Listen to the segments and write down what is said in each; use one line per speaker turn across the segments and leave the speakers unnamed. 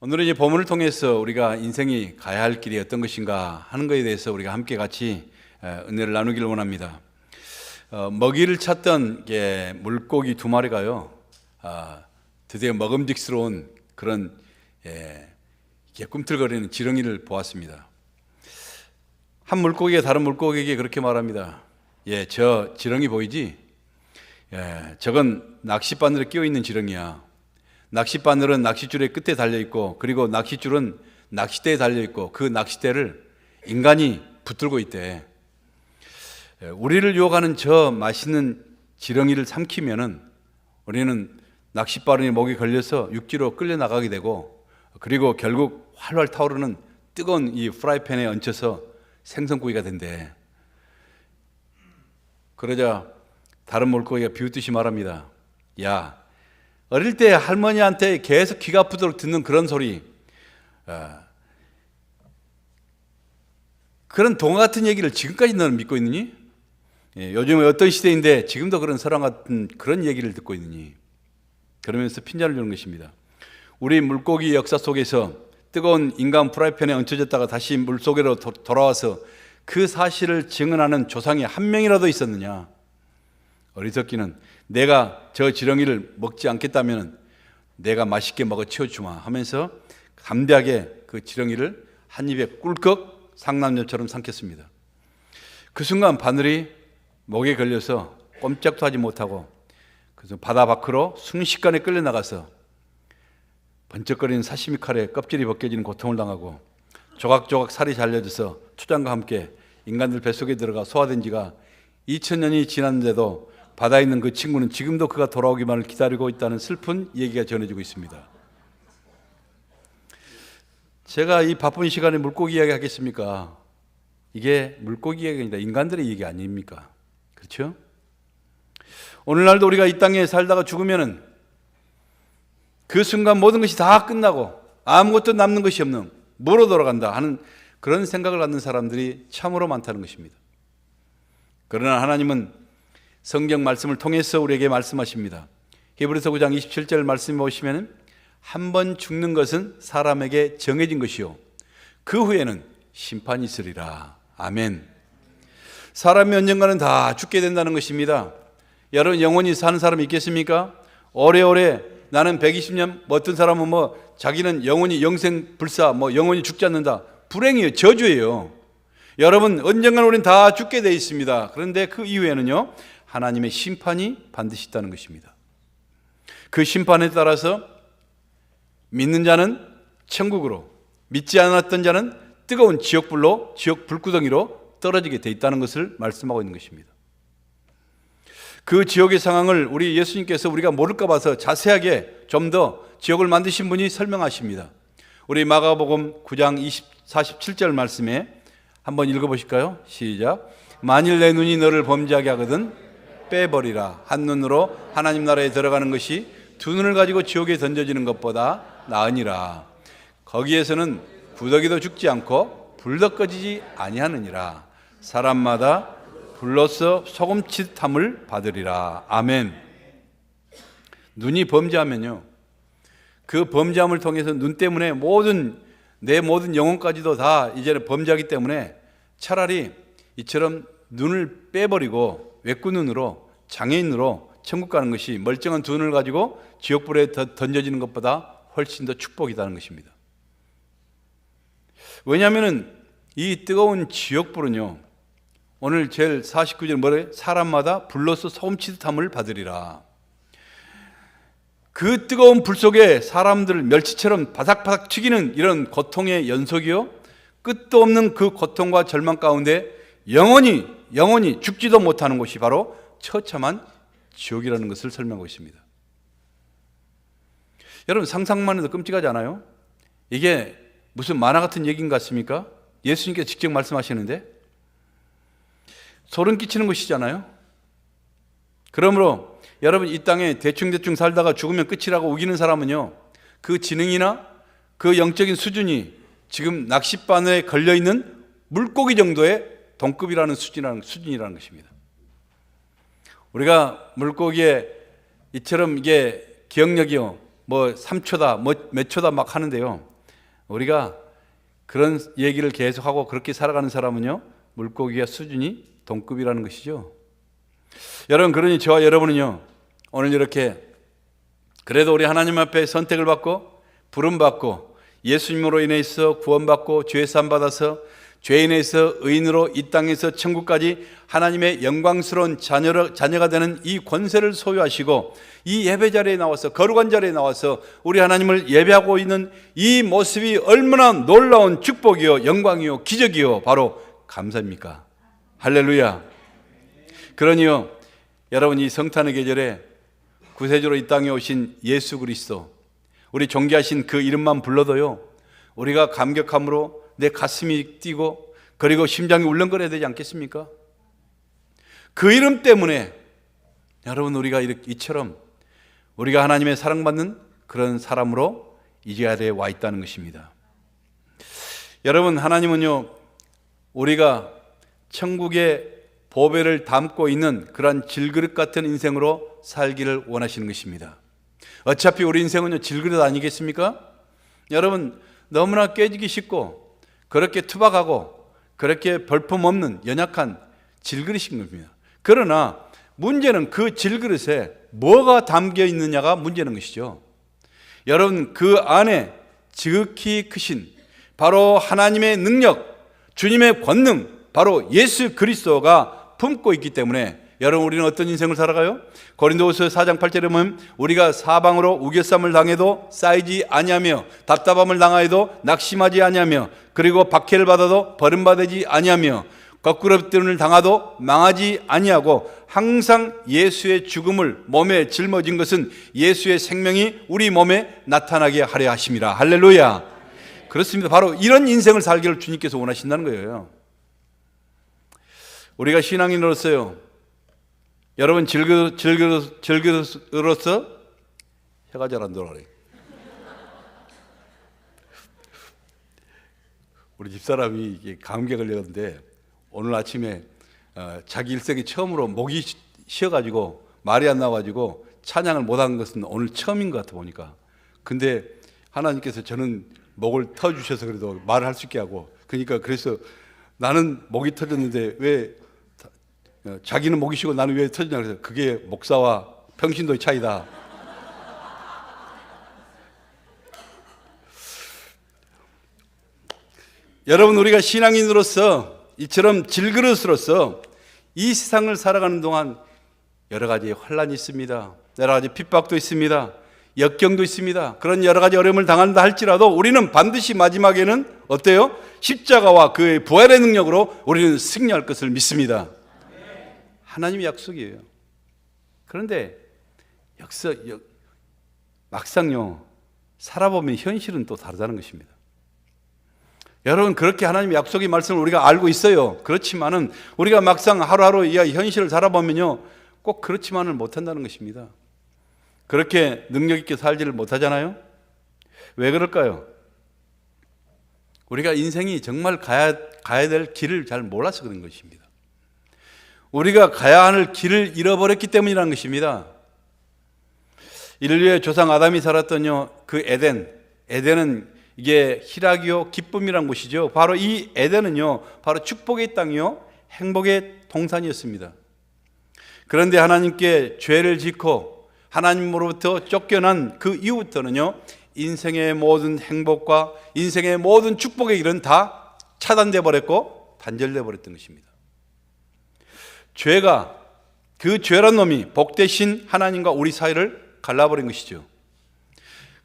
오늘은 이제 본문을 통해서 우리가 인생이 가야 할 길이 어떤 것인가 하는 것에 대해서 우리가 함께 같이 은혜를 나누기를 원합니다. 먹이를 찾던 물고기 두 마리가요, 드디어 먹음직스러운 그런 꿈틀거리는 지렁이를 보았습니다. 한 물고기가 다른 물고기에게 그렇게 말합니다. 저 지렁이 보이지? 저건 낚싯바늘에 끼어 있는 지렁이야. 낚싯바늘은 낚싯줄의 끝에 달려있고, 그리고 낚싯줄은 낚싯대에 달려있고, 그 낚싯대를 인간이 붙들고 있대. 우리를 유혹하는 저 맛있는 지렁이를 삼키면은 우리는 낚싯바늘이 목에 걸려서 육지로 끌려나가게 되고, 그리고 결국 활활 타오르는 뜨거운 이 프라이팬에 얹혀서 생선구이가 된대. 그러자 다른 물고기가 비웃듯이 말합니다. 야, 어릴 때 할머니한테 계속 귀가 아프도록 듣는 그런 소리, 그런 동화 같은 얘기를 지금까지 너는 믿고 있느니? 요즘에 어떤 시대인데 지금도 그런 설화 같은 그런 얘기를 듣고 있느니? 그러면서 핀잔을 주는 것입니다. 우리 물고기 역사 속에서 뜨거운 인간 프라이팬에 얹혀졌다가 다시 물속으로 돌아와서 그 사실을 증언하는 조상이 한 명이라도 있었느냐? 어리석기는 내가 저 지렁이를 먹지 않겠다면 내가 맛있게 먹어 채워주마 하면서 담대하게 그 지렁이를 한 입에 꿀꺽 상남녀처럼 삼켰습니다. 그 순간 바늘이 목에 걸려서 꼼짝도 하지 못하고 그래서 바다 밖으로 순식간에 끌려나가서 번쩍거리는 사시미 칼에 껍질이 벗겨지는 고통을 당하고 조각조각 살이 잘려져서 초장과 함께 인간들 뱃속에 들어가 소화된 지가 2000년이 지났는데도 바다에 있는 그 친구는 지금도 그가 돌아오기만을 기다리고 있다는 슬픈 얘기가 전해지고 있습니다. 제가 이 바쁜 시간에 물고기 이야기 하겠습니까? 이게 물고기 이야기가 아니라 인간들의 얘기 아닙니까? 그렇죠? 오늘날도 우리가 이 땅에 살다가 죽으면은 그 순간 모든 것이 다 끝나고 아무것도 남는 것이 없는 무로 돌아간다 하는 그런 생각을 갖는 사람들이 참으로 많다는 것입니다. 그러나 하나님은 성경 말씀을 통해서 우리에게 말씀하십니다. 히브리서 9장 27절 말씀에 보시면 한 번 죽는 것은 사람에게 정해진 것이요 그 후에는 심판이 있으리라. 아멘. 사람이 언젠가는 다 죽게 된다는 것입니다. 여러분, 영원히 사는 사람이 있겠습니까? 오래오래 나는 120년, 어떤 사람은 자기는 영원히 영생불사, 영원히 죽지 않는다. 불행이에요. 저주예요. 여러분, 언젠가는 우리는 다 죽게 돼 있습니다. 그런데 그 이후에는요, 하나님의 심판이 반드시 있다는 것입니다. 그 심판에 따라서 믿는 자는 천국으로, 믿지 않았던 자는 뜨거운 지옥불로, 지옥 불구덩이로 떨어지게 돼 있다는 것을 말씀하고 있는 것입니다. 그 지옥의 상황을 우리 예수님께서 우리가 모를까 봐서 자세하게 좀 더 지옥을 만드신 분이 설명하십니다. 우리 마가복음 9장 47절 말씀에 한번 읽어보실까요? 시작. 만일 내 눈이 너를 범죄하게 하거든 빼버리라. 한 눈으로 하나님 나라에 들어가는 것이 두 눈을 가지고 지옥에 던져지는 것보다 나으니라. 거기에서는 구더기도 죽지 않고 불도 꺼지지 아니하느니라. 사람마다 불로써 소금치듯함을 받으리라. 아멘. 눈이 범죄하면요, 그 범죄함을 통해서 눈 때문에 내 모든 영혼까지도 다 이제는 범죄하기 때문에 차라리 이처럼 눈을 빼버리고 외구눈으로, 장애인으로 천국 가는 것이 멀쩡한 두 눈을 가지고 지옥불에 던져지는 것보다 훨씬 더 축복이라는 것입니다. 왜냐하면 이 뜨거운 지옥불은요, 오늘 제일 49절 뭐래요? 사람마다 불로서 소금치듯함을 받으리라. 그 뜨거운 불 속에 사람들을 멸치처럼 바삭바삭 튀기는 이런 고통의 연속이요, 끝도 없는 그 고통과 절망 가운데 영원히 죽지도 못하는 곳이 바로 처참한 지옥이라는 것을 설명하고 있습니다. 여러분, 상상만 해도 끔찍하지 않아요? 이게 무슨 만화 같은 얘기인 것 같습니까? 예수님께서 직접 말씀하시는데 소름 끼치는 것이잖아요. 그러므로 여러분, 이 땅에 대충 살다가 죽으면 끝이라고 우기는 사람은요, 그 지능이나 그 영적인 수준이 지금 낚싯바늘에 걸려있는 물고기 정도의 동급이라는 수준이라는 것입니다. 우리가 물고기에 이처럼 이게 기억력이요, 3초다, 몇 초다 막 하는데요, 우리가 그런 얘기를 계속하고 그렇게 살아가는 사람은요, 물고기와 수준이 동급이라는 것이죠. 여러분, 그러니 저와 여러분은요, 오늘 이렇게 그래도 우리 하나님 앞에 선택을 받고 부름받고 예수님으로 인해서 구원받고 죄사함 받아서 죄인에서 의인으로 이 땅에서 천국까지 하나님의 영광스러운 자녀가 되는 이 권세를 소유하시고 이 예배 자리에 나와서, 거룩한 자리에 나와서 우리 하나님을 예배하고 있는 이 모습이 얼마나 놀라운 축복이요, 영광이요, 기적이요, 바로 감사입니까? 할렐루야. 그러니요, 여러분, 이 성탄의 계절에 구세주로 이 땅에 오신 예수 그리스도, 우리 존귀하신 그 이름만 불러도요, 우리가 감격함으로 내 가슴이 뛰고 그리고 심장이 울렁거려야 되지 않겠습니까? 그 이름 때문에 여러분, 우리가 이처럼 우리가 하나님의 사랑받는 그런 사람으로 이 자리에 와 있다는 것입니다. 여러분, 하나님은요, 우리가 천국의 보배를 담고 있는 그러한 질그릇 같은 인생으로 살기를 원하시는 것입니다. 어차피 우리 인생은요, 질그릇 아니겠습니까? 여러분, 너무나 깨지기 쉽고 그렇게 투박하고 그렇게 볼품없는 연약한 질그릇인 겁니다. 그러나 문제는 그 질그릇에 뭐가 담겨 있느냐가 문제는 것이죠. 여러분, 그 안에 지극히 크신 바로 하나님의 능력, 주님의 권능, 바로 예수 그리스도가 품고 있기 때문에 여러분, 우리는 어떤 인생을 살아가요? 고린도후서 4장 8절에 보면 우리가 사방으로 우겨쌈을 당해도 쌓이지 아니하며 답답함을 당하여도 낙심하지 아니하며 그리고 박해를 받아도 버림받지 아니하며 거꾸로뜨림을 당하도 망하지 아니하고 항상 예수의 죽음을 몸에 짊어진 것은 예수의 생명이 우리 몸에 나타나게 하려 하심이라. 할렐루야. 그렇습니다. 바로 이런 인생을 살기를 주님께서 원하신다는 거예요. 우리가 신앙인으로서요, 여러분, 질그릇으로서 해가 잘 안 돌아가요. 우리 집사람이 이게 감기에 걸렸는데 오늘 아침에 자기 일생에 처음으로 목이 쉬어가지고 말이 안 나와가지고 찬양을 못한 것은 오늘 처음인 것 같아 보니까. 근데 하나님께서 저는 목을 터주셔서 그래도 말을 할 수 있게 하고, 그러니까 그래서 나는 목이 터졌는데 왜 자기는 목이 쉬고 나는 왜 터지냐 그래서 그게 목사와 평신도의 차이다. 여러분, 우리가 신앙인으로서 이처럼 질그릇으로서 이 세상을 살아가는 동안 여러 가지 환란이 있습니다. 여러 가지 핍박도 있습니다. 역경도 있습니다. 그런 여러 가지 어려움을 당한다 할지라도 우리는 반드시 마지막에는 어때요? 십자가와 그의 부활의 능력으로 우리는 승리할 것을 믿습니다. 하나님의 약속이에요. 그런데 막상요, 살아보면 현실은 또 다르다는 것입니다. 여러분, 그렇게 하나님의 약속의 말씀을 우리가 알고 있어요. 그렇지만은 우리가 막상 하루하루 이 현실을 살아보면요, 꼭 그렇지만은 못한다는 것입니다. 그렇게 능력 있게 살지를 못하잖아요. 왜 그럴까요? 우리가 인생이 정말 가야 될 길을 잘 몰라서 그런 것입니다. 우리가 가야 할 길을 잃어버렸기 때문이라는 것입니다. 인류의 조상 아담이 살았던 그 에덴은 이게 희락이요, 기쁨이란 곳이죠. 바로 이 에덴은요, 바로 축복의 땅이요, 행복의 동산이었습니다. 그런데 하나님께 죄를 짓고 하나님으로부터 쫓겨난 그 이후부터는요, 인생의 모든 행복과 인생의 모든 축복의 길은 다 차단돼 버렸고 단절돼 버렸던 것입니다. 그 죄란 놈이 복되신 하나님과 우리 사이를 갈라버린 것이죠.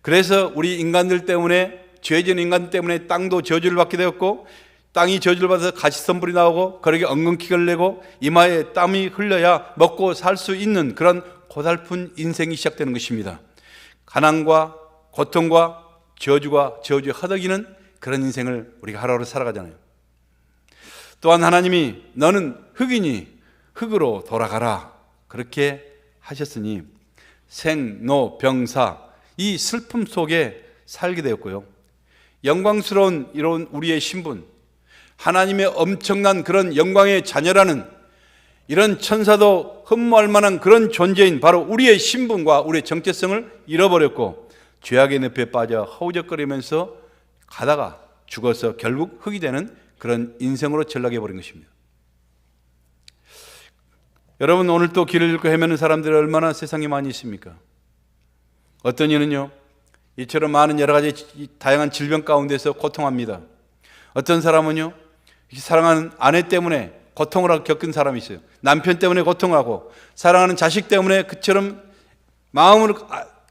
그래서 우리 인간들 때문에, 죄진 인간 때문에 땅도 저주를 받게 되었고, 땅이 저주를 받아서 가시선불이 나오고 그러게 엉겅퀴를 내고 이마에 땀이 흘려야 먹고 살 수 있는 그런 고달픈 인생이 시작되는 것입니다. 가난과 고통과 저주의 허덕이는 그런 인생을 우리가 하루하루 살아가잖아요. 또한 하나님이 너는 흙이니 흙으로 돌아가라 그렇게 하셨으니 생로병사 이 슬픔 속에 살게 되었고요, 영광스러운 이런 우리의 신분, 하나님의 엄청난 그런 영광의 자녀라는 이런 천사도 흠모할 만한 그런 존재인 바로 우리의 신분과 우리의 정체성을 잃어버렸고 죄악의 늪에 빠져 허우적거리면서 가다가 죽어서 결국 흙이 되는 그런 인생으로 전락해 버린 것입니다. 여러분, 오늘 또 길을 잃고 헤매는 사람들이 얼마나 세상에 많이 있습니까? 어떤 이는요, 이처럼 많은 여러 가지 다양한 질병 가운데서 고통합니다. 어떤 사람은요, 사랑하는 아내 때문에 고통을 겪은 사람이 있어요. 남편 때문에 고통하고, 사랑하는 자식 때문에 그처럼 마음을,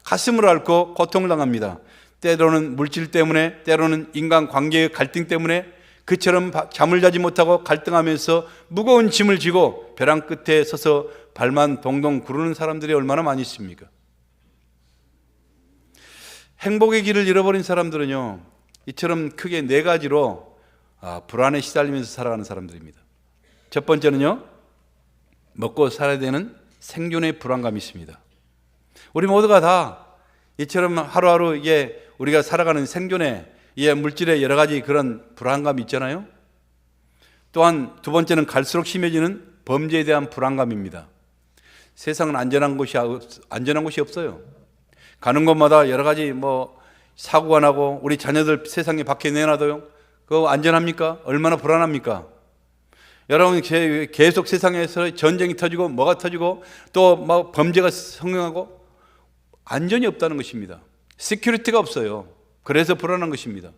가슴을 앓고 고통을 당합니다. 때로는 물질 때문에, 때로는 인간관계의 갈등 때문에 그처럼 잠을 자지 못하고 갈등하면서 무거운 짐을 지고 벼랑 끝에 서서 발만 동동 구르는 사람들이 얼마나 많이 있습니까? 행복의 길을 잃어버린 사람들은요, 이처럼 크게 네 가지로 불안에 시달리면서 살아가는 사람들입니다. 첫 번째는요, 먹고 살아야 되는 생존의 불안감이 있습니다. 우리 모두가 다 이처럼 하루하루 이게 우리가 살아가는 생존의 물질의 여러 가지 그런 불안감이 있잖아요. 또한 두 번째는 갈수록 심해지는 범죄에 대한 불안감입니다. 세상은 안전한 곳이 없어요. 가는 곳마다 여러 가지 사고가 나고 우리 자녀들 세상에 밖에 내놔도요, 그거 안전합니까? 얼마나 불안합니까? 여러분, 계속 세상에서 전쟁이 터지고 뭐가 터지고 또 범죄가 성행하고 안전이 없다는 것입니다. 시큐리티가 없어요. 그래서 불안한 것입니다.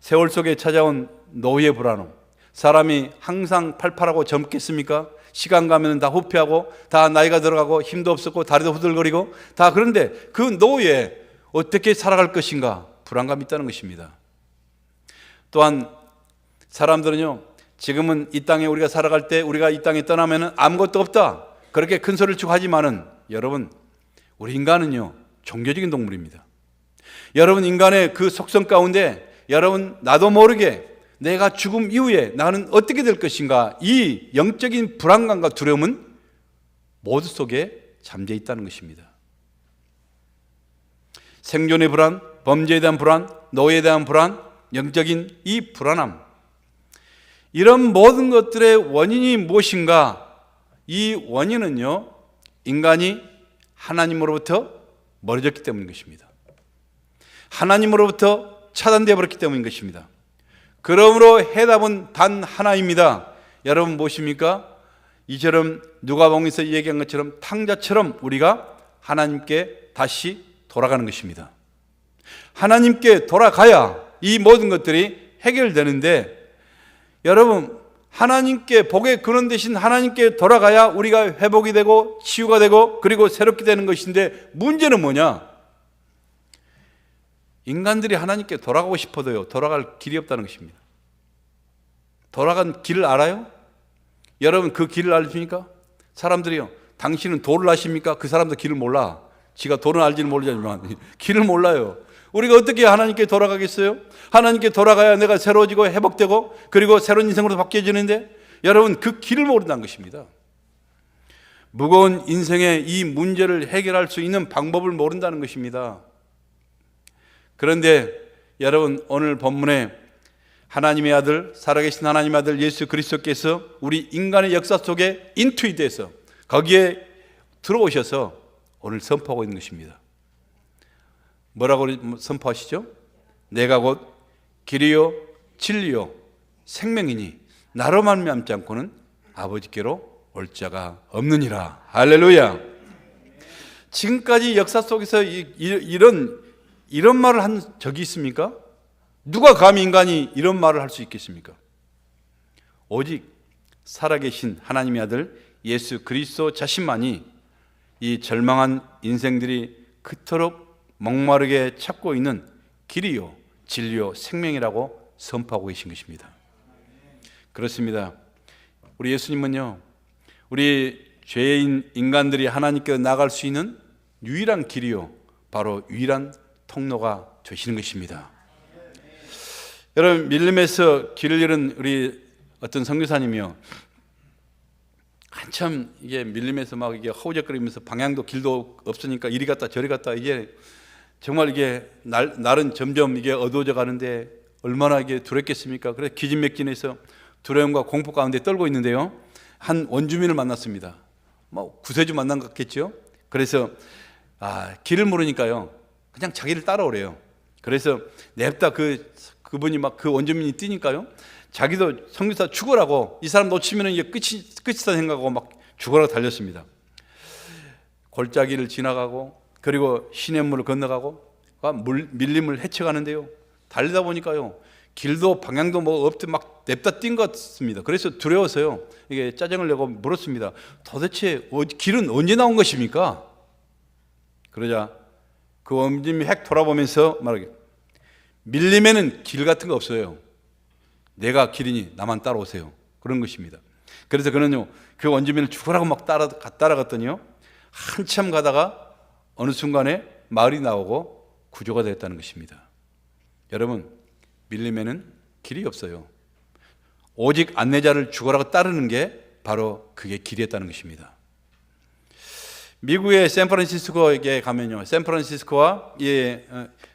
세월 속에 찾아온 노후의 불안함. 사람이 항상 팔팔하고 젊겠습니까? 시간 가면 다 후퇴하고 다 나이가 들어가고 힘도 없었고 다리도 후들거리고 다. 그런데 그 노후에 어떻게 살아갈 것인가 불안감이 있다는 것입니다. 또한 사람들은요, 지금은 이 땅에 우리가 살아갈 때 우리가 이 땅에 떠나면 아무것도 없다 그렇게 큰 소리를 치고 하지만은, 여러분, 우리 인간은요 종교적인 동물입니다. 여러분, 인간의 그 속성 가운데 여러분 나도 모르게 내가 죽음 이후에 나는 어떻게 될 것인가, 이 영적인 불안감과 두려움은 모두 속에 잠재 있다는 것입니다. 생존의 불안, 범죄에 대한 불안, 노예에 대한 불안, 영적인 이 불안함, 이런 모든 것들의 원인이 무엇인가? 이 원인은요, 인간이 하나님으로부터 멀어졌기 때문인 것입니다. 하나님으로부터 차단되어 버렸기 때문인 것입니다. 그러므로 해답은 단 하나입니다. 여러분 무엇입니까? 이처럼 누가복음에서 얘기한 것처럼 탕자처럼 우리가 하나님께 다시 돌아가는 것입니다. 하나님께 돌아가야 이 모든 것들이 해결되는데, 여러분, 하나님께 복의 근원 되신 하나님께 돌아가야 우리가 회복이 되고 치유가 되고 그리고 새롭게 되는 것인데, 문제는 뭐냐? 인간들이 하나님께 돌아가고 싶어도요, 돌아갈 길이 없다는 것입니다. 돌아간 길을 알아요? 여러분, 그 길을 알십니까? 사람들이요, 당신은 도를 아십니까? 그 사람도 길을 몰라. 지가 도를 알지는 모르지만 길을 몰라요. 우리가 어떻게 하나님께 돌아가겠어요? 하나님께 돌아가야 내가 새로워지고 회복되고 그리고 새로운 인생으로 바뀌어지는데, 여러분, 그 길을 모른다는 것입니다. 무거운 인생의 이 문제를 해결할 수 있는 방법을 모른다는 것입니다. 그런데 여러분, 오늘 본문에 하나님의 아들, 살아계신 하나님의 아들 예수 그리스도께서 우리 인간의 역사 속에 인투이돼서 거기에 들어오셔서 오늘 선포하고 있는 것입니다. 뭐라고 선포하시죠? 내가 곧 길이요 진리요 생명이니 나로 말미암지 않고는 아버지께로 올 자가 없느니라. 할렐루야. 지금까지 역사 속에서 이런 말을 한 적이 있습니까? 누가 감히 인간이 이런 말을 할 수 있겠습니까? 오직 살아계신 하나님의 아들 예수 그리스도 자신만이 이 절망한 인생들이 그토록 목마르게 찾고 있는 길이요 진리요 생명이라고 선포하고 계신 것입니다. 그렇습니다. 우리 예수님은요, 우리 죄인 인간들이 하나님께 나갈 수 있는 유일한 길이요 바로 유일한 통로가 되시는 것입니다. 여러분, 밀림에서 길을 잃은 우리 어떤 선교사님이요, 한참 이게 밀림에서 막 이게 허우적거리면서 방향도 길도 없으니까 이리 갔다 저리 갔다, 이게 정말 이게 날은 점점 이게 어두워져 가는데 얼마나 이게 두렵겠습니까? 그래서 기진맥진해서 두려움과 공포 가운데 떨고 있는데요, 한 원주민을 만났습니다. 구세주 만난 것 같겠죠? 그래서 길을 모르니까요, 그냥 자기를 따라오래요. 그래서 냅다 그분이 막 그 원주민이 뛰니까요. 자기도 선교사 죽으라고, 이 사람 놓치면 이게 끝이다 생각하고 막 죽으라고 달렸습니다. 골짜기를 지나가고 그리고 시냇물을 건너가고 밀림을 헤쳐가는데요. 달리다 보니까요. 길도 방향도 뭐 없듯 막 냅다 뛴 것 같습니다. 그래서 두려워서요. 이게 짜증을 내고 물었습니다. 도대체 길은 언제 나온 것입니까? 그러자 그 원주민이 핵 돌아보면서 말하기, 밀림에는 길 같은 거 없어요. 내가 길이니 나만 따라오세요. 그런 것입니다. 그래서 그는요, 그 원주민을 죽으라고 막 따라갔더니요, 한참 가다가 어느 순간에 마을이 나오고 구조가 되었다는 것입니다. 여러분, 밀림에는 길이 없어요. 오직 안내자를 죽으라고 따르는 게 바로 그게 길이었다는 것입니다. 미국의 샌프란시스코에 가면요, 샌프란시스코와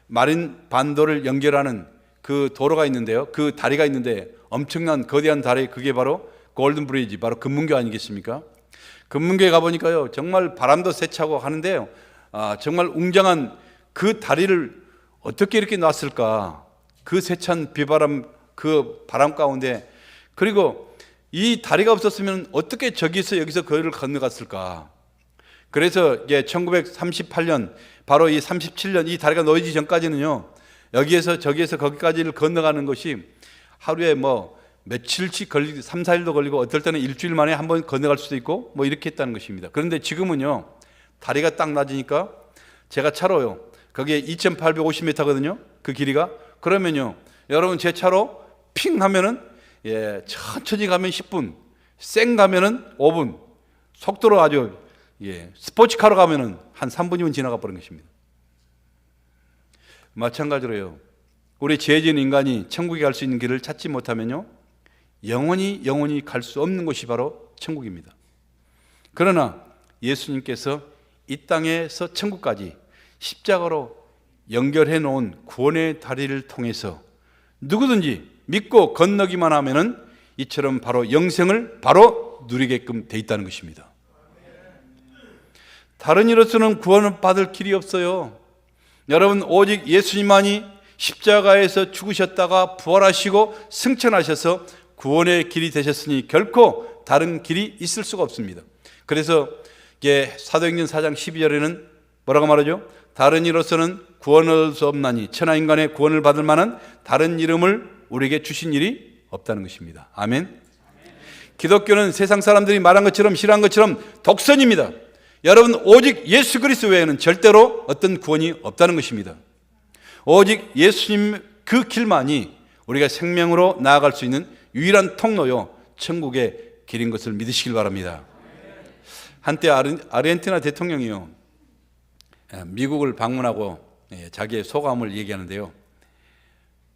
마린 반도를 연결하는 그 도로가 있는데요, 그 다리가 있는데 엄청난 거대한 다리, 그게 바로 골든 브리지, 바로 금문교 아니겠습니까? 금문교에 가보니까요, 정말 바람도 세차고 하는데요, 정말 웅장한 그 다리를 어떻게 이렇게 놨을까? 그 세찬 비바람, 그 바람 가운데, 그리고 이 다리가 없었으면 어떻게 저기서 여기서 거리를 건너갔을까? 그래서 이제 1938년, 바로 이 37년, 이 다리가 놓이기 전까지는요, 여기에서 저기에서 거기까지를 건너가는 것이 하루에 뭐 며칠씩 걸리고 3, 4일도 걸리고 어떨 때는 일주일 만에 한 번 건너갈 수도 있고 뭐 이렇게 했다는 것입니다. 그런데 지금은요, 다리가 딱 낮으니까 제가 차로요, 거기에 2850m거든요, 그 길이가. 그러면요, 여러분 제 차로 핑 하면은 천천히 가면 10분, 쌩 가면은 5분, 속도로 아주 스포츠카로 가면은 한 3분이면 지나가 버린 것입니다. 마찬가지로요, 우리 죄진 인간이 천국에 갈 수 있는 길을 찾지 못하면요, 영원히 갈 수 없는 곳이 바로 천국입니다. 그러나 예수님께서 이 땅에서 천국까지 십자가로 연결해 놓은 구원의 다리를 통해서 누구든지 믿고 건너기만 하면은 이처럼 바로 영생을 바로 누리게끔 돼 있다는 것입니다. 다른 이로서는 구원을 받을 길이 없어요. 여러분, 오직 예수님만이 십자가에서 죽으셨다가 부활하시고 승천하셔서 구원의 길이 되셨으니 결코 다른 길이 있을 수가 없습니다. 그래서 사도행전 4장 12절에는 뭐라고 말하죠? 다른 이로서는 구원을 얻을 수 없나니 천하인간의 구원을 받을 만한 다른 이름을 우리에게 주신 일이 없다는 것입니다. 아멘. 기독교는 세상 사람들이 말한 것처럼 싫어한 것처럼 독선입니다. 여러분, 오직 예수 그리스도 외에는 절대로 어떤 구원이 없다는 것입니다. 오직 예수님 그 길만이 우리가 생명으로 나아갈 수 있는 유일한 통로요, 천국의 길인 것을 믿으시길 바랍니다. 한때 아르헨티나 대통령이요, 미국을 방문하고 자기의 소감을 얘기하는데요,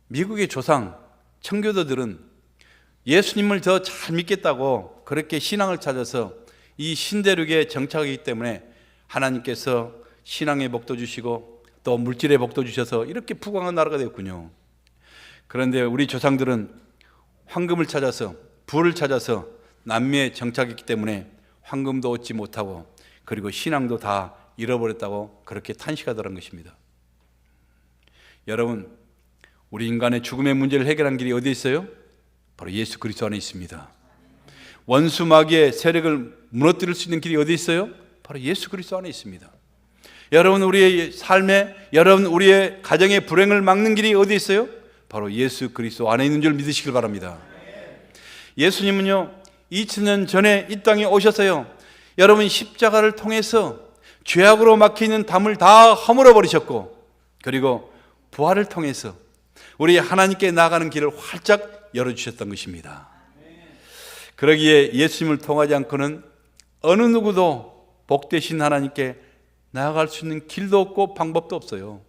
미국의 조상 청교도들은 예수님을 더 잘 믿겠다고 그렇게 신앙을 찾아서 이 신대륙에 정착하기 때문에 하나님께서 신앙의 복도 주시고 또 물질의 복도 주셔서 이렇게 부강한 나라가 되었군요. 그런데 우리 조상들은 황금을 찾아서, 부를 찾아서 남미에 정착했기 때문에 황금도 얻지 못하고 그리고 신앙도 다 잃어버렸다고 그렇게 탄식하더란 것입니다. 여러분, 우리 인간의 죽음의 문제를 해결한 길이 어디에 있어요? 바로 예수 그리스도 안에 있습니다. 원수 마귀의 세력을 무너뜨릴 수 있는 길이 어디 있어요? 바로 예수 그리스도 안에 있습니다. 여러분, 우리의 삶에, 여러분 우리의 가정의 불행을 막는 길이 어디 있어요? 바로 예수 그리스도 안에 있는 줄 믿으시길 바랍니다. 예수님은요, 2000년 전에 이 땅에 오셔서요, 여러분 십자가를 통해서 죄악으로 막혀있는 담을 다 허물어 버리셨고, 그리고 부활을 통해서 우리 하나님께 나아가는 길을 활짝 열어주셨던 것입니다. 그러기에 예수님을 통하지 않고는 어느 누구도 복되신 하나님께 나아갈 수 있는 길도 없고 방법도 없어요.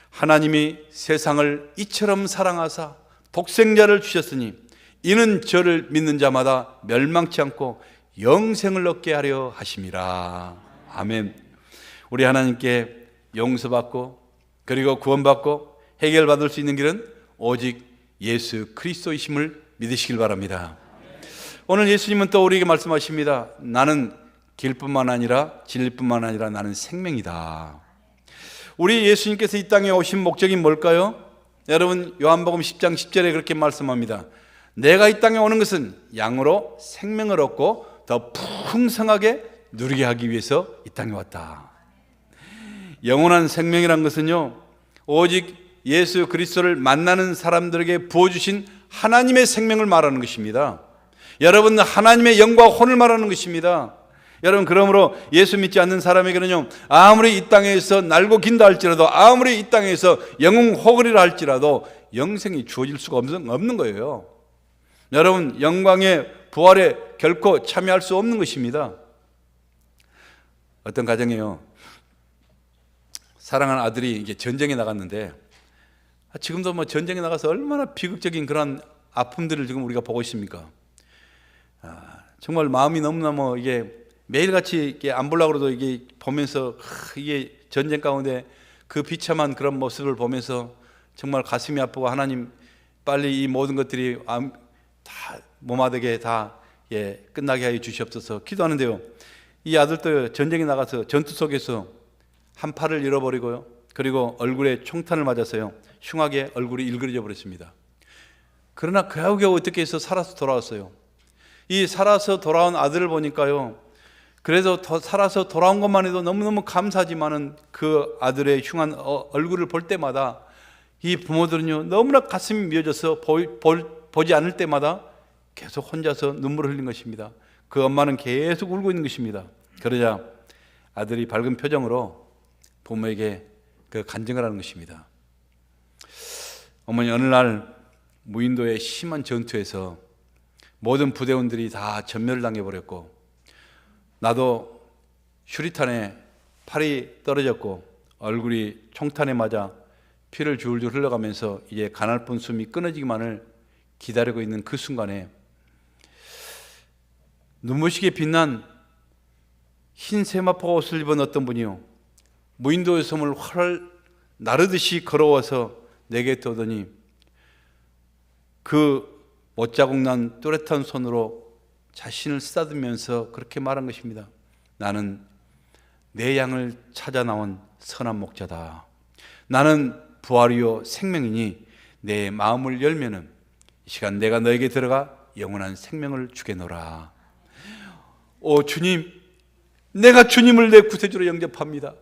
하나님이 세상을 이처럼 사랑하사 독생자를 주셨으니 이는 저를 믿는 자마다 멸망치 않고 영생을 얻게 하려 하심이라. 아멘. 우리 하나님께 용서받고 그리고 구원받고 해결받을 수 있는 길은 오직 예수 그리스도이심을 믿으시길 바랍니다. 오늘 예수님은 또 우리에게 말씀하십니다. 나는 길뿐만 아니라 진리뿐만 아니라 나는 생명이다. 우리 예수님께서 이 땅에 오신 목적이 뭘까요? 여러분, 요한복음 10장 10절에 그렇게 말씀합니다. 내가 이 땅에 오는 것은 양으로 생명을 얻고 더 풍성하게 누리게 하기 위해서 이 땅에 왔다. 영원한 생명이란 것은요, 오직 예수 그리스도를 만나는 사람들에게 부어주신 하나님의 생명을 말하는 것입니다. 여러분, 하나님의 영과 혼을 말하는 것입니다. 여러분, 그러므로 예수 믿지 않는 사람에게는요, 아무리 이 땅에서 날고 긴다 할지라도, 아무리 이 땅에서 영웅호걸이라 할지라도 영생이 주어질 수가 없는 거예요. 여러분, 영광의 부활에 결코 참여할 수 없는 것입니다. 어떤 가정이에요, 사랑하는 아들이 이제 전쟁에 나갔는데, 지금도 뭐 전쟁에 나가서 얼마나 비극적인 그런 아픔들을 지금 우리가 보고 있습니까? 정말 마음이 너무나 뭐 이게 매일같이 이렇게 안 보려고 해도 이게 보면서 이게 전쟁 가운데 그 비참한 그런 모습을 보면서 정말 가슴이 아프고, 하나님 빨리 이 모든 것들이 다 몸아되게 다 끝나게 하여 주시옵소서 기도하는데요, 이 아들도 전쟁에 나가서 전투 속에서 한 팔을 잃어버리고요, 그리고 얼굴에 총탄을 맞아서요 흉하게 얼굴이 일그러져 버렸습니다. 그러나 겨우겨우 어떻게 해서 살아서 돌아왔어요. 이 살아서 돌아온 아들을 보니까요, 그래서 더 살아서 돌아온 것만 해도 너무너무 감사하지만은 그 아들의 흉한 얼굴을 볼 때마다 이 부모들은요 너무나 가슴이 미어져서 보지 않을 때마다 계속 혼자서 눈물을 흘린 것입니다. 그 엄마는 계속 울고 있는 것입니다. 그러자 아들이 밝은 표정으로 부모에게 그 간증을 하는 것입니다. 어머니, 어느 날 무인도의 심한 전투에서 모든 부대원들이 다 전멸을 당해버렸고, 나도 수리탄에 팔이 떨어졌고 얼굴이 총탄에 맞아 피를 줄줄 흘러가면서 이제 가냘픈 숨이 끊어지기만을 기다리고 있는 그 순간에 눈부시게 빛난 흰 세마포 옷을 입은 어떤 분이요, 무인도의 섬을 활 나르듯이 걸어와서 내게 떠오더니 그 못자국 난 뚜렷한 손으로 자신을 쓰다듬으면서 그렇게 말한 것입니다. 나는 내 양을 찾아 나온 선한 목자다. 나는 부활이요 생명이니 내 마음을 열면은 이 시간 내가 너에게 들어가 영원한 생명을 주겠노라. 오 주님, 내가 주님을 내 구세주로 영접합니다.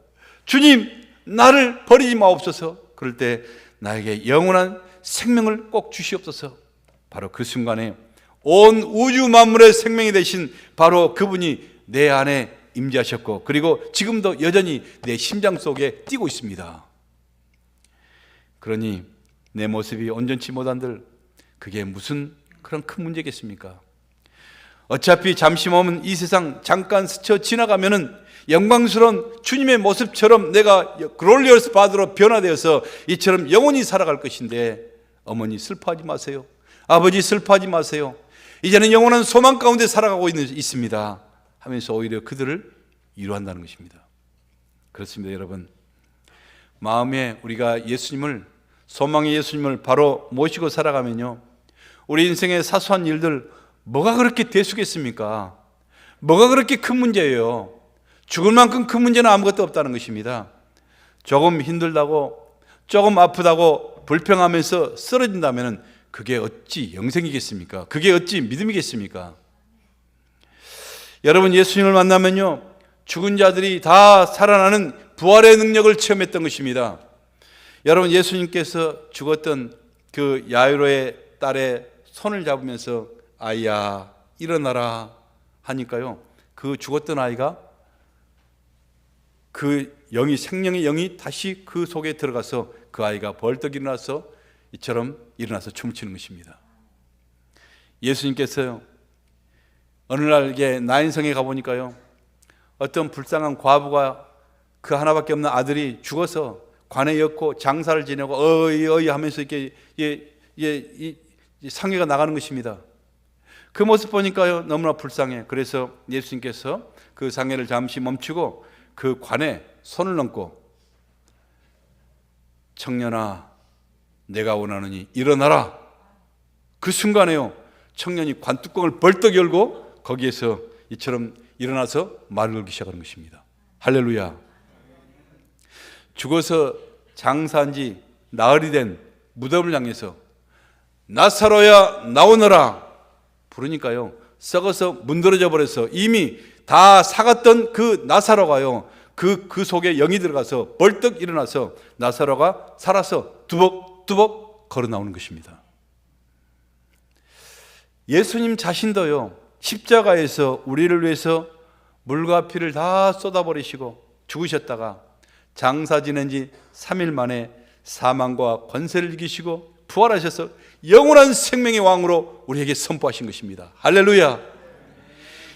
주님, 나를 버리지 마옵소서. 그럴 때 나에게 영원한 생명을 꼭 주시옵소서. 바로 그 순간에 온 우주 만물의 생명이 되신 바로 그분이 내 안에 임재하셨고, 그리고 지금도 여전히 내 심장 속에 뛰고 있습니다. 그러니 내 모습이 온전치 못한들 그게 무슨 그런 큰 문제겠습니까? 어차피 잠시 머문 이 세상 잠깐 스쳐 지나가면은 영광스러운 주님의 모습처럼 내가 글로리어스 바드로 변화되어서 이처럼 영원히 살아갈 것인데, 어머니 슬퍼하지 마세요. 아버지 슬퍼하지 마세요. 이제는 영원한 소망 가운데 살아가고 있습니다 하면서 오히려 그들을 위로한다는 것입니다. 그렇습니다, 여러분. 마음에 우리가 예수님을, 소망의 예수님을 바로 모시고 살아가면요, 우리 인생의 사소한 일들 뭐가 그렇게 대수겠습니까? 뭐가 그렇게 큰 문제예요? 죽을 만큼 큰 문제는 아무것도 없다는 것입니다. 조금 힘들다고, 조금 아프다고 불평하면서 쓰러진다면 그게 어찌 영생이겠습니까? 그게 어찌 믿음이겠습니까? 여러분, 예수님을 만나면요, 죽은 자들이 다 살아나는 부활의 능력을 체험했던 것입니다. 여러분, 예수님께서 죽었던 그 야이로의 딸의 손을 잡으면서 아이야 일어나라 하니까요, 그 죽었던 아이가 그 영이, 생명의 영이 다시 그 속에 들어가서 그 아이가 벌떡 일어나서 이처럼 일어나서 춤을 추는 것입니다. 예수님께서요, 어느 날 나인성에 가보니까요, 어떤 불쌍한 과부가 그 하나밖에 없는 아들이 죽어서 관에 엮고 장사를 지내고 어이 하면서 이렇게 상해가 나가는 것입니다. 그 모습 보니까요 너무나 불쌍해. 그래서 예수님께서 그 상해를 잠시 멈추고 그 관에 손을 얹고, 청년아 내가 원하느니 일어나라. 그 순간에요 청년이 관뚜껑을 벌떡 열고 거기에서 이처럼 일어나서 말을 걸기 시작하는 것입니다. 할렐루야. 죽어서 장사한 지 나흘이 된 무덤을 향해서 나사로야 나오너라 부르니까요, 썩어서 문드러져 버려서 이미 다 사갔던 그 나사로가요, 그 속에 영이 들어가서 벌떡 일어나서 나사로가 살아서 두벅두벅 걸어 나오는 것입니다. 예수님 자신도요, 십자가에서 우리를 위해서 물과 피를 다 쏟아버리시고 죽으셨다가 장사 지낸 지 3일 만에 사망과 권세를 이기시고 부활하셔서 영원한 생명의 왕으로 우리에게 선포하신 것입니다. 할렐루야.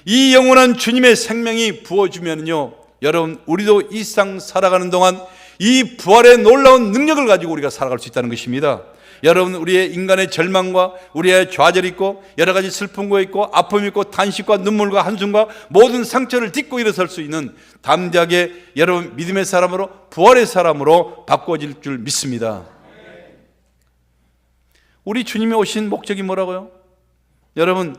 이 영원한 주님의 생명이 부어주면요, 여러분, 우리도 이 세상 살아가는 동안 이 부활의 놀라운 능력을 가지고 우리가 살아갈 수 있다는 것입니다. 여러분, 우리의 인간의 절망과 우리의 좌절이 있고 여러 가지 슬픔과 있고 아픔이 있고 탄식과 눈물과 한숨과 모든 상처를 딛고 일어설 수 있는 담대하게 여러분 믿음의 사람으로, 부활의 사람으로 바꿔질 줄 믿습니다. 우리 주님이 오신 목적이 뭐라고요? 여러분,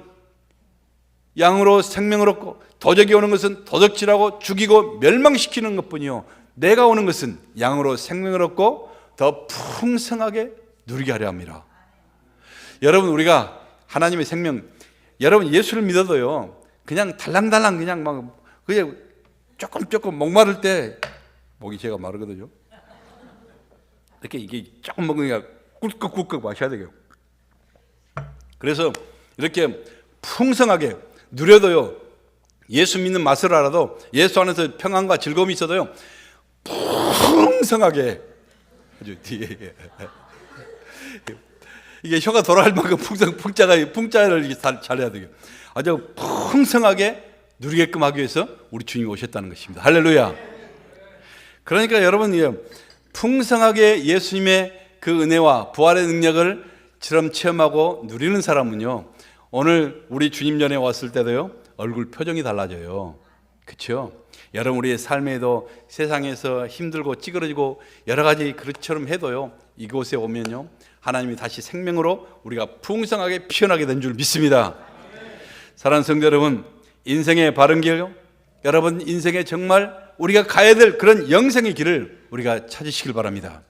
양으로 생명을 얻고 도적이 오는 것은 도적질하고 죽이고 멸망시키는 것뿐이요, 내가 오는 것은 양으로 생명을 얻고 더 풍성하게 누리게 하려 합니다. 여러분, 우리가 하나님의 생명, 여러분 예수를 믿어도요, 그냥 달랑달랑 그냥 조금 목마를 때, 목이 제가 마르거든요. 이렇게 이게 조금 먹으니까 꿀꺽꿀꺽 마셔야 돼요. 그래서 이렇게 풍성하게 누려도요, 예수 믿는 맛을 알아도 예수 안에서 평안과 즐거움이 있어도요, 풍성하게 아주 뒤에 이게 혀가 돌아갈 만큼 풍자를 잘해야 돼요. 아주 풍성하게 누리게끔 하기 위해서 우리 주님이 오셨다는 것입니다. 할렐루야. 그러니까 여러분, 풍성하게 예수님의 그 은혜와 부활의 능력을 처럼 체험하고 누리는 사람은요, 오늘 우리 주님 전에 왔을 때도요, 얼굴 표정이 달라져요. 그렇죠? 여러분, 우리의 삶에도 세상에서 힘들고 찌그러지고 여러 가지 그릇처럼 해도요, 이곳에 오면요, 하나님이 다시 생명으로 우리가 풍성하게 피어나게 된 줄 믿습니다. 사랑하는 성도 여러분, 인생의 바른 길요, 여러분 인생에 정말 우리가 가야 될 그런 영생의 길을 우리가 찾으시길 바랍니다.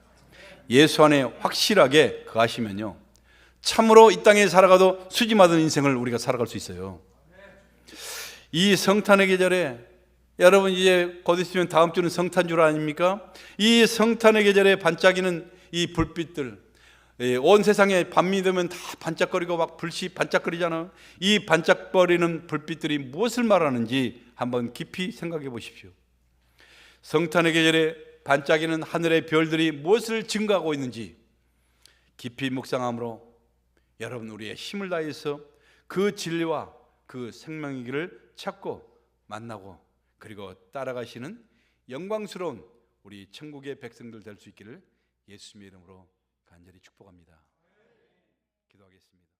예수 안에 확실하게 거하시면요, 참으로 이 땅에 살아가도 수지 맞은 인생을 우리가 살아갈 수 있어요. 이 성탄의 계절에 여러분, 이제 곧 있으면 다음 주는 성탄절 아닙니까? 이 성탄의 계절에 반짝이는 이 불빛들, 온 세상에 밤이 되면 다 반짝거리고 막 불씨 반짝거리잖아요. 이 반짝거리는 불빛들이 무엇을 말하는지 한번 깊이 생각해 보십시오. 성탄의 계절에 반짝이는 하늘의 별들이 무엇을 증거하고 있는지 깊이 묵상함으로 여러분, 우리의 힘을 다해서 그 진리와 그 생명의 길을 찾고 만나고 그리고 따라가시는 영광스러운 우리 천국의 백성들 될 수 있기를 예수님의 이름으로 간절히 축복합니다. 기도하겠습니다.